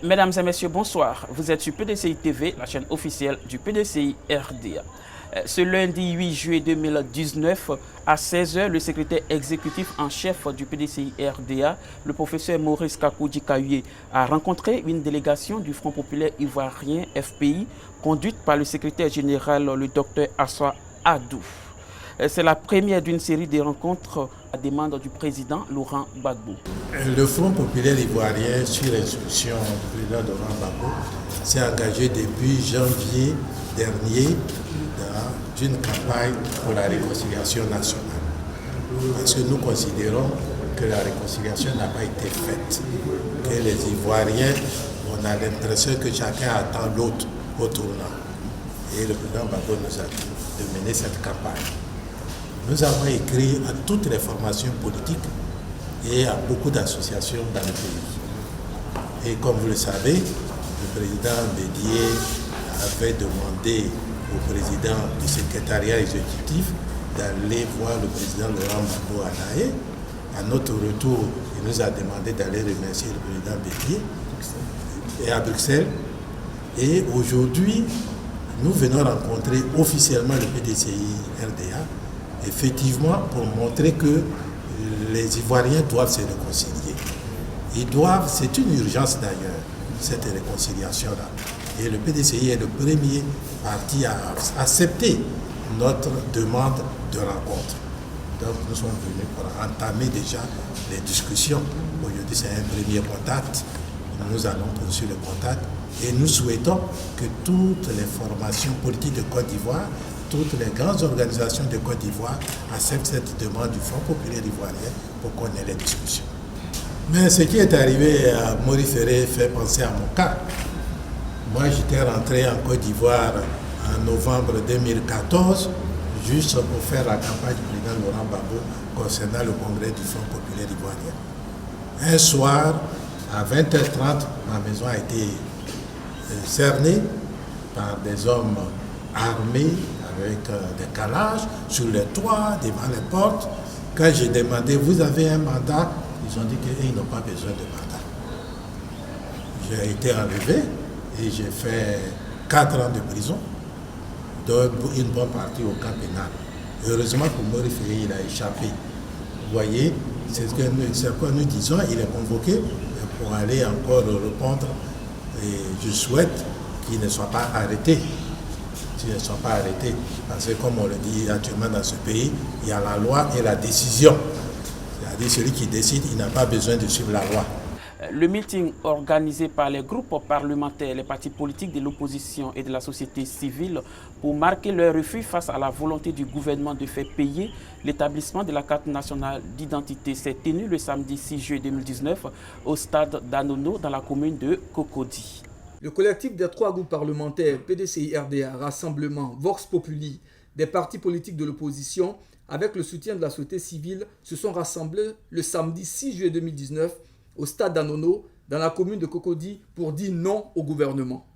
Mesdames et messieurs, bonsoir. Vous êtes sur PDCI TV, la chaîne officielle du PDCI RDA. Ce lundi 8 juillet 2019, à 16h, le secrétaire exécutif en chef du PDCI RDA, le professeur Maurice Kakoudji Kahuye, a rencontré une délégation du Front populaire ivoirien FPI, conduite par le secrétaire général, le docteur Assouaa Adou. C'est la première d'une série de rencontres à demande du président Laurent Gbagbo. Le Front populaire ivoirien, sur l'instruction du président Laurent Gbagbo, s'est engagé depuis janvier dernier dans une campagne pour la réconciliation nationale. Parce que nous considérons que la réconciliation n'a pas été faite, que les Ivoiriens, on a l'impression que chacun attend l'autre au tournant. Et le président Gbagbo nous a dit de mener cette campagne. Nous avons écrit à toutes les formations politiques et à beaucoup d'associations dans le pays. Et comme vous le savez, le président Bédié avait demandé au président du secrétariat exécutif d'aller voir le président Laurent Gbagbo à La Haye. À notre retour, il nous a demandé d'aller remercier le président Bédié et à Bruxelles. Et aujourd'hui, nous venons rencontrer officiellement le PDCI RDA, effectivement pour montrer que les Ivoiriens doivent se réconcilier. C'est une urgence d'ailleurs, cette réconciliation-là. Et le PDCI est le premier parti à accepter notre demande de rencontre. Donc nous sommes venus pour entamer déjà les discussions. Aujourd'hui c'est un premier contact. Nous allons poursuivre le contact et nous souhaitons que toutes les formations politiques de Côte d'Ivoire, toutes les grandes organisations de Côte d'Ivoire acceptent cette demande du Front populaire ivoirien pour qu'on ait les discussions. Mais ce qui est arrivé à Maurice Ferré fait penser à mon cas. Moi, j'étais rentré en Côte d'Ivoire en novembre 2014, juste pour faire la campagne du président Laurent Gbagbo concernant le congrès du Front populaire ivoirien. Un soir, à 20h30, ma maison a été cernée par des hommes armés avec des calages sur les toits, devant les portes. Quand j'ai demandé, vous avez un mandat? Ils ont dit qu'ils n'ont pas besoin de mandat. J'ai été enlevé et j'ai fait 4 ans de prison, dont une bonne partie au camp pénal. Heureusement pour Maurice Ferré, il a échappé. Vous voyez, c'est ce que nous disons, il est convoqué pour aller encore répondre. Et je souhaite qu'il ne soit pas arrêté. S'ils ne sont pas arrêtés. Parce que comme on le dit actuellement dans ce pays, il y a la loi et la décision. C'est-à-dire celui qui décide, il n'a pas besoin de suivre la loi. Le meeting organisé par les groupes parlementaires, les partis politiques de l'opposition et de la société civile pour marquer leur refus face à la volonté du gouvernement de faire payer l'établissement de la carte nationale d'identité s'est tenu le samedi 6 juillet 2019 au stade d'Anono dans la commune de Cocody. Le collectif des 3 groupes parlementaires PDCI RDA, Rassemblement, Vox Populi, des partis politiques de l'opposition, avec le soutien de la société civile, se sont rassemblés le samedi 6 juillet 2019 au stade d'Anono, dans la commune de Cocody, pour dire non au gouvernement.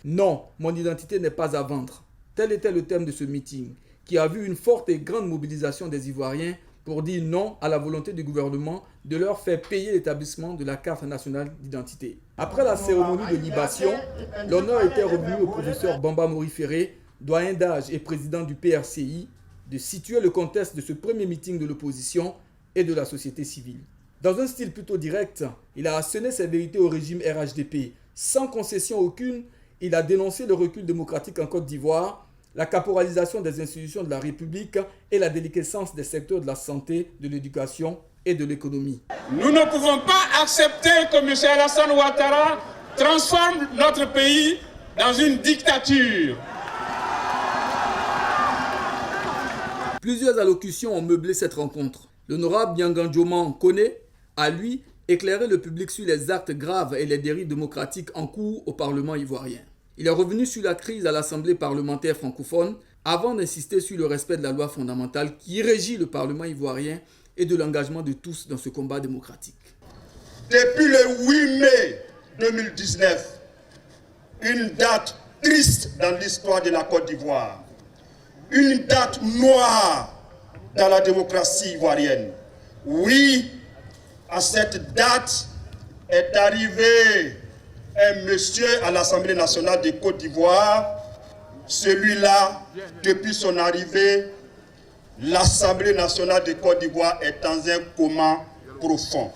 Non, mon identité n'est pas à vendre. Tel était le thème de ce meeting, qui a vu une forte et grande mobilisation des Ivoiriens pour dire non à la volonté du gouvernement de leur faire payer l'établissement de la carte nationale d'identité. Après la cérémonie de libation, l'honneur était revenu au professeur Bamba Maurice Ferré, doyen d'âge et président du PRCI, de situer le contexte de ce premier meeting de l'opposition et de la société civile. Dans un style plutôt direct, il a asséné ses vérités au régime RHDP. Sans concession aucune, il a dénoncé le recul démocratique en Côte d'Ivoire, la caporalisation des institutions de la République et la déliquescence des secteurs de la santé, de l'éducation et de l'économie. Nous ne pouvons pas accepter que M. Alassane Ouattara transforme notre pays dans une dictature. Plusieurs allocutions ont meublé cette rencontre. L'honorable Biangandjoman Kone a, lui, éclairé le public sur les actes graves et les dérives démocratiques en cours au Parlement ivoirien. Il est revenu sur la crise à l'Assemblée parlementaire francophone avant d'insister sur le respect de la loi fondamentale qui régit le Parlement ivoirien et de l'engagement de tous dans ce combat démocratique. Depuis le 8 mai 2019, une date triste dans l'histoire de la Côte d'Ivoire, une date noire dans la démocratie ivoirienne. Oui, à cette date est arrivé un monsieur à l'Assemblée nationale de Côte d'Ivoire. Celui-là, depuis son arrivée, l'Assemblée nationale de Côte d'Ivoire est dans un coma profond.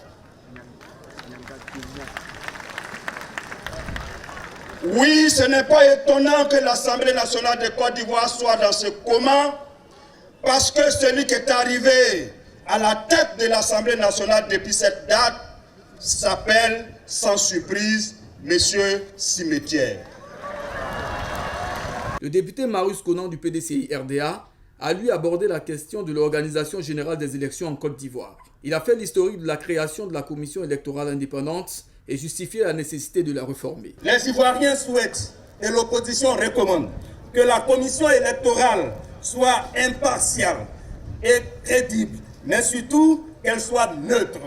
Oui, ce n'est pas étonnant que l'Assemblée nationale de Côte d'Ivoire soit dans ce coma, parce que celui qui est arrivé à la tête de l'Assemblée nationale depuis cette date s'appelle, sans surprise, M. Cimetière. Le député Marius Conan du PDCI-RDA a lui abordé la question de l'organisation générale des élections en Côte d'Ivoire. Il a fait l'historique de la création de la commission électorale indépendante et justifié la nécessité de la réformer. Les Ivoiriens souhaitent et l'opposition recommande que la commission électorale soit impartiale et crédible, mais surtout qu'elle soit neutre.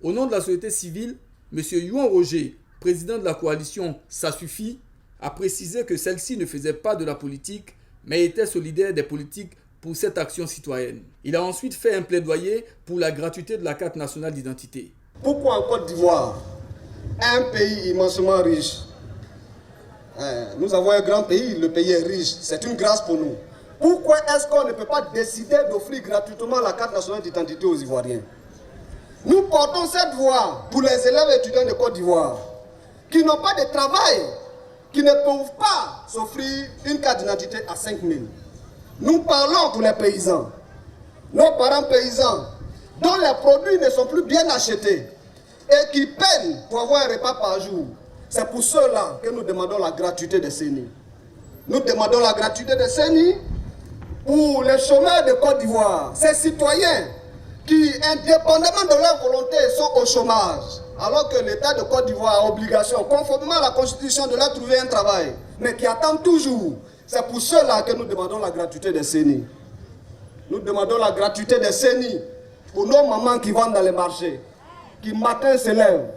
Au nom de la société civile, M. Youan Roger, président de la coalition Ça suffit, a précisé que celle-ci ne faisait pas de la politique, mais était solidaire des politiques pour cette action citoyenne. Il a ensuite fait un plaidoyer pour la gratuité de la carte nationale d'identité. Pourquoi en Côte d'Ivoire, un pays immensement riche, nous avons un grand pays, le pays est riche, c'est une grâce pour nous. Pourquoi est-ce qu'on ne peut pas décider d'offrir gratuitement la carte nationale d'identité aux Ivoiriens? Nous portons cette voix pour les élèves étudiants de Côte d'Ivoire qui n'ont pas de travail, qui ne peuvent pas s'offrir une carte d'identité à 5 000. Nous parlons pour les paysans, nos parents paysans, dont les produits ne sont plus bien achetés et qui peinent pour avoir un repas par jour. C'est pour cela que nous demandons la gratuité des CENI. Nous demandons la gratuité des CENI pour les chômeurs de Côte d'Ivoire, ces citoyens qui, indépendamment de leur volonté, sont au chômage, alors que l'État de Côte d'Ivoire a obligation, conformément à la Constitution, de leur trouver un travail, mais qui attendent toujours. C'est pour cela que nous demandons la gratuité des CENI. Nous demandons la gratuité des CENI pour nos mamans qui vendent dans les marchés, qui matin se lèvent,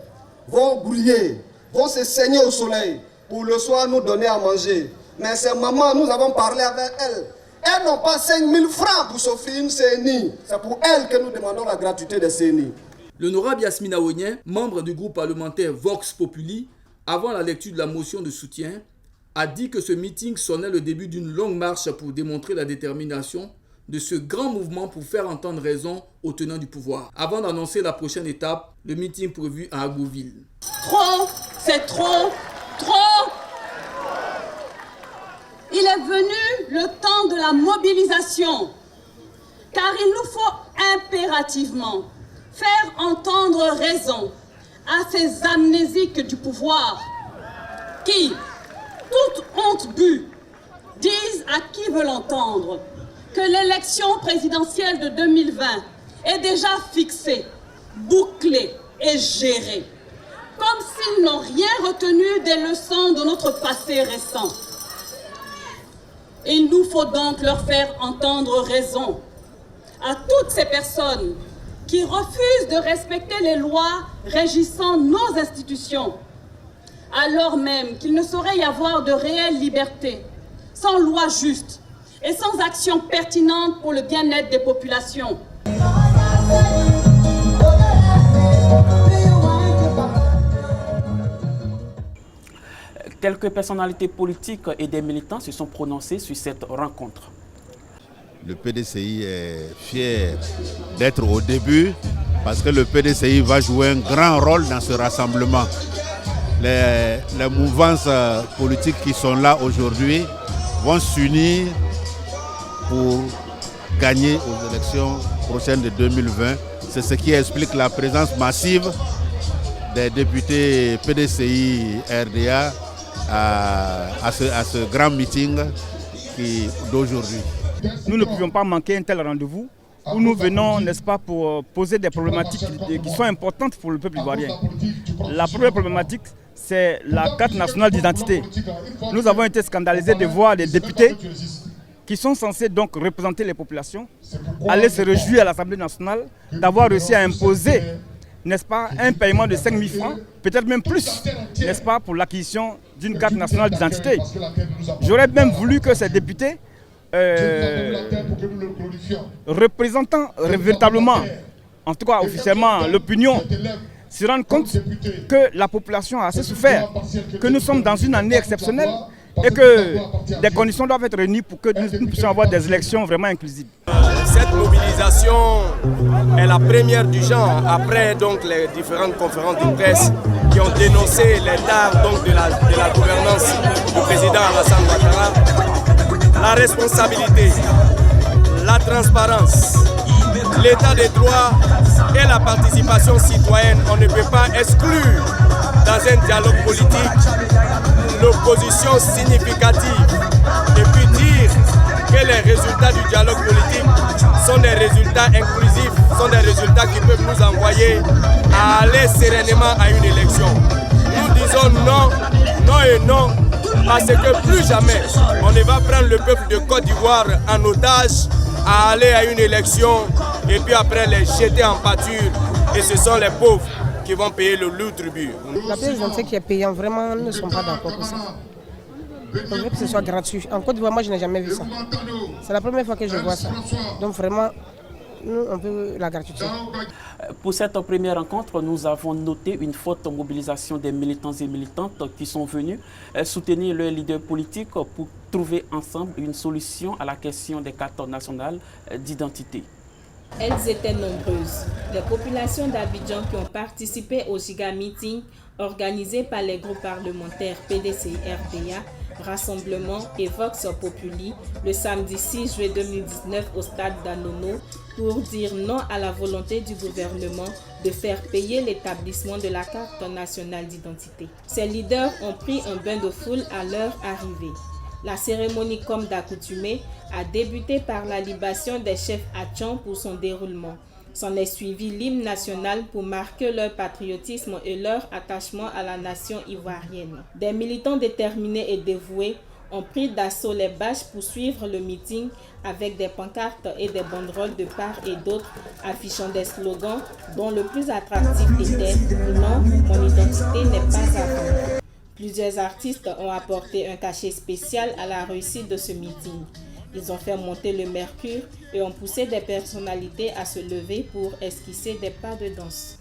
vont grouiller, vont se saigner au soleil, pour le soir nous donner à manger. Mais ces mamans, nous avons parlé avec elles. Elles n'ont pas 5 000 francs pour s'offrir une CENI. C'est pour elles que nous demandons la gratuité des CENI. L'honorable Yasmina Onyen, membre du groupe parlementaire Vox Populi, avant la lecture de la motion de soutien, a dit que ce meeting sonnait le début d'une longue marche pour démontrer la détermination de ce grand mouvement pour faire entendre raison aux tenants du pouvoir, avant d'annoncer la prochaine étape, le meeting prévu à Agouville. Trop, c'est trop, trop. Il est venu le temps de la mobilisation, car il nous faut impérativement faire entendre raison à ces amnésiques du pouvoir qui, toute honte bue, disent à qui veut l'entendre que l'élection présidentielle de 2020 est déjà fixée, bouclée et gérée, comme s'ils n'ont rien retenu des leçons de notre passé récent. Il nous faut donc leur faire entendre raison à toutes ces personnes qui refusent de respecter les lois régissant nos institutions, alors même qu'il ne saurait y avoir de réelle liberté sans loi juste et sans action pertinente pour le bien-être des populations. Quelques personnalités politiques et des militants se sont prononcés sur cette rencontre. Le PDCI est fier d'être au début parce que le PDCI va jouer un grand rôle dans ce rassemblement. Les mouvances politiques qui sont là aujourd'hui vont s'unir pour gagner aux élections prochaines de 2020. C'est ce qui explique la présence massive des députés PDCI RDA à ce grand meeting d'aujourd'hui. Nous ne pouvions pas manquer un tel rendez-vous où nous venons, n'est-ce pas, pour poser des problématiques qui sont importantes pour le peuple ivoirien. La première problématique, c'est la carte nationale d'identité. Nous avons été scandalisés de voir des députés qui sont censés donc représenter les populations aller se réjouir à l'Assemblée nationale d'avoir réussi à imposer, n'est-ce pas, un paiement de 5 000 francs, peut-être même plus, n'est-ce pas, pour l'acquisition d'une carte nationale d'identité. J'aurais même voulu que ces députés, représentant véritablement, en tout cas officiellement, l'opinion se rendre compte que la population a assez souffert, que nous sommes dans une année exceptionnelle et que des conditions doivent être réunies pour que nous puissions avoir des élections vraiment inclusives. Cette mobilisation est la première du genre, après donc les différentes conférences de presse qui ont dénoncé l'état de la gouvernance du président Alassane Ouattara. La responsabilité, la transparence, l'état des droits et la participation citoyenne. On ne peut pas exclure dans un dialogue politique l'opposition significative et puis dire que les résultats du dialogue politique sont des résultats inclusifs, sont des résultats qui peuvent nous envoyer à aller sereinement à une élection. Nous disons non, non et non, parce que plus jamais on ne va prendre le peuple de Côte d'Ivoire en otage à aller à une élection et puis après les jeter en pâture. Et ce sont les pauvres qui vont payer le lourd tribut. La présidente qui est payante, vraiment, nous ne sommes pas d'accord pour ça. On veut que ce soit gratuit. En Côte d'Ivoire, moi, je n'ai jamais vu ça. C'est la première fois que je vois ça. Donc vraiment, nous, on veut la gratuité. Pour cette première rencontre, nous avons noté une forte mobilisation des militants et militantes qui sont venus soutenir leurs leaders politiques pour trouver ensemble une solution à la question des cartes nationales d'identité. Elles étaient nombreuses. Les populations d'Abidjan qui ont participé au Giga Meeting organisé par les groupes parlementaires PDCI-RDA, Rassemblement et Vox Populi le samedi 6 juillet 2019 au stade d'Anono pour dire non à la volonté du gouvernement de faire payer l'établissement de la carte nationale d'identité. Ces leaders ont pris un bain de foule à leur arrivée. La cérémonie, comme d'accoutumé, a débuté par la libation des chefs Atchon pour son déroulement. S'en est suivi l'hymne national pour marquer leur patriotisme et leur attachement à la nation ivoirienne. Des militants déterminés et dévoués ont pris d'assaut les bâches pour suivre le meeting avec des pancartes et des banderoles de part et d'autre affichant des slogans dont le plus attractif était « Non, mon identité n'est pas à vendre ». Plusieurs artistes ont apporté un cachet spécial à la réussite de ce meeting. Ils ont fait monter le mercure et ont poussé des personnalités à se lever pour esquisser des pas de danse.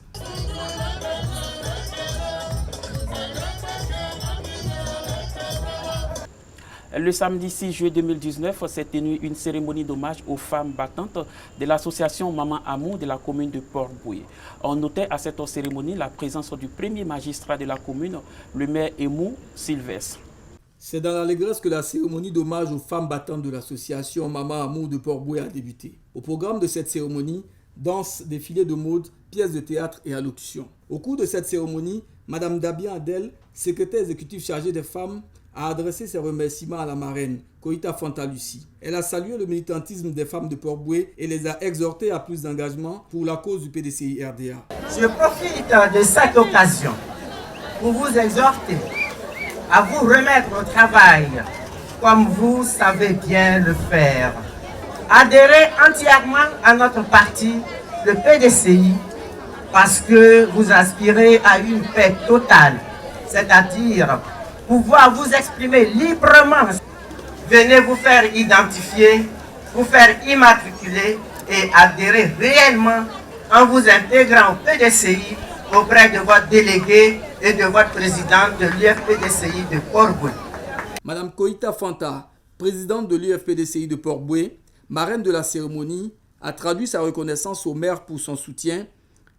Le samedi 6 juillet 2019 s'est tenue une cérémonie d'hommage aux femmes battantes de l'association Maman Amour de la commune de Port-Boué. On notait à cette cérémonie la présence du premier magistrat de la commune, le maire Emou Sylvestre. C'est dans l'allégresse que la cérémonie d'hommage aux femmes battantes de l'association Maman Amour de Port-Boué a débuté. Au programme de cette cérémonie, danse, défilé de mode, pièces de théâtre et allocutions. Au cours de cette cérémonie, Madame Dabia Adel, secrétaire exécutive chargée des femmes, a adressé ses remerciements à la marraine, Koita Fanta Lucie. Elle a salué le militantisme des femmes de Port-Boué et les a exhortées à plus d'engagement pour la cause du PDCI-RDA. Je profite de cette occasion pour vous exhorter à vous remettre au travail comme vous savez bien le faire. Adhérez entièrement à notre parti, le PDCI, parce que vous aspirez à une paix totale, c'est-à-dire pouvoir vous exprimer librement. Venez vous faire identifier, vous faire immatriculer et adhérer réellement en vous intégrant au PDCI auprès de votre délégué et de votre présidente de l'UFPDCI de Port-Boué. Madame Koita Fanta, présidente de l'UFPDCI de Port-Boué, marraine de la cérémonie, a traduit sa reconnaissance au maire pour son soutien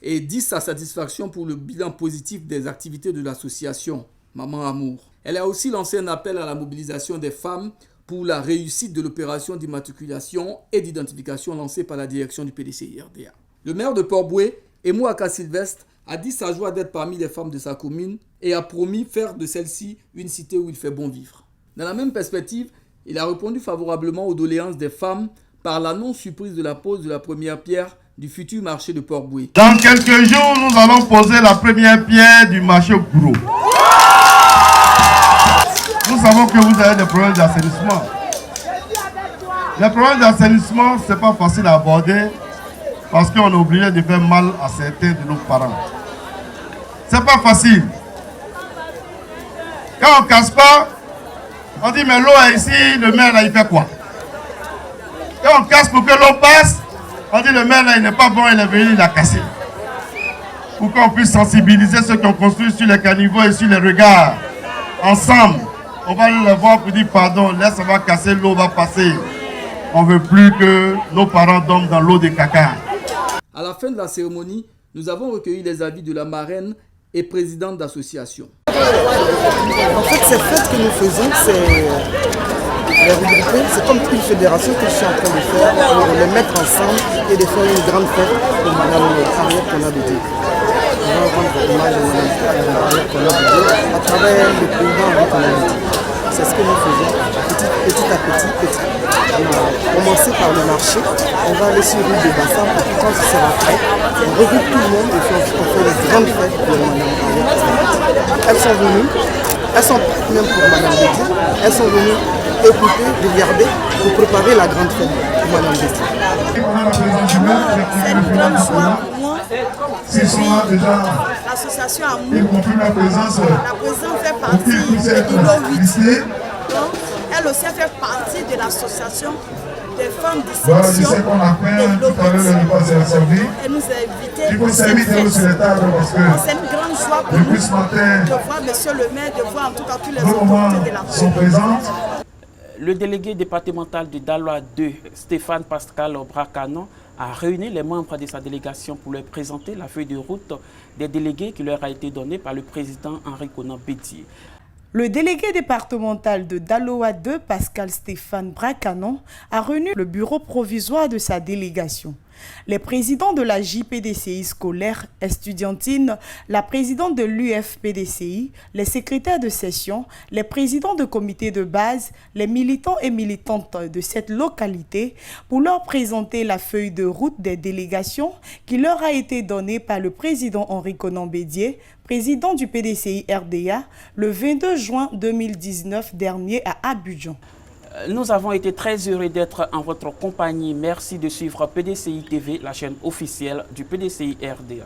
et dit sa satisfaction pour le bilan positif des activités de l'association Maman Amour. Elle a aussi lancé un appel à la mobilisation des femmes pour la réussite de l'opération d'immatriculation et d'identification lancée par la direction du PDCI-RDA. Le maire de Port-Boué, Emou Sylvestre, a dit sa joie d'être parmi les femmes de sa commune et a promis faire de celle-ci une cité où il fait bon vivre. Dans la même perspective, il a répondu favorablement aux doléances des femmes par l'annonce-surprise de la pose de la première pierre du futur marché de Port-Boué. Dans quelques jours, nous allons poser la première pierre du marché gros. Nous savons que vous avez des problèmes d'assainissement. Les problèmes d'assainissement, ce n'est pas facile à aborder parce qu'on est obligé de faire mal à certains de nos parents. Ce n'est pas facile. Quand on ne casse pas, on dit mais l'eau est ici, le maire là il fait quoi? Quand on casse pour que l'eau passe, on dit le maire là il n'est pas bon, il est venu, il a cassé. pour qu'on puisse sensibiliser ceux qui ont construit sur les caniveaux et sur les regards. Ensemble, on va les voir pour dire pardon, là ça va casser, l'eau va passer. On ne veut plus que nos parents dorment dans l'eau de caca. À la fin de la cérémonie, nous avons recueilli les avis de la marraine et présidente d'association. En fait, ces fêtes que nous faisons, c'est les regrouper, c'est comme une fédération que je suis en train de faire, pour les mettre ensemble et de faire une grande fête pour Madame Henriette Konabédié. On va rendre hommage à Madame Henriette Konabédié à travers le président Henriette Konabédié. C'est ce que nous faisons, petit à petit. On a commencé par le marché, on va aller sur rue de Bassin, et quand ce sera prêt, on regroupe tout le monde et on fait une grande fête pour Madame Henriette Konabédié. Elles sont venues, elles sont même pour Madame Bédié, elles sont venues écouter, regarder pour préparer la grande fête pour Madame Bédié. C'est une grande joie pour moi. L'association Amour, la présidente fait partie de l'ILO 8. Donc, elle aussi fait partie de l'association des femmes de section de l'ILO 8. Elle nous a invités pour cette fête. C'est une grande joie pour nous de voir monsieur le maire, de voir en tout cas tous les autorités de la commune. Le délégué départemental de Daloa 2, Stéphane Pascal Bracanon, a réuni les membres de sa délégation pour leur présenter la feuille de route des délégués qui leur a été donnée par le président Henri Konan Bédié. Le délégué départemental de Daloa 2, Pascal Stéphane Bracanon, a réuni le bureau provisoire de sa délégation. Les présidents de la JPDCI scolaire estudiantine, la présidente de l'UFPDCI, les secrétaires de session, les présidents de comités de base, les militants et militantes de cette localité pour leur présenter la feuille de route des délégations qui leur a été donnée par le président Henri Konan Bédié, président du PDCI RDA, le 22 juin 2019 dernier à Abidjan. Nous avons été très heureux d'être en votre compagnie. Merci de suivre PDCI TV, la chaîne officielle du PDCI RDA.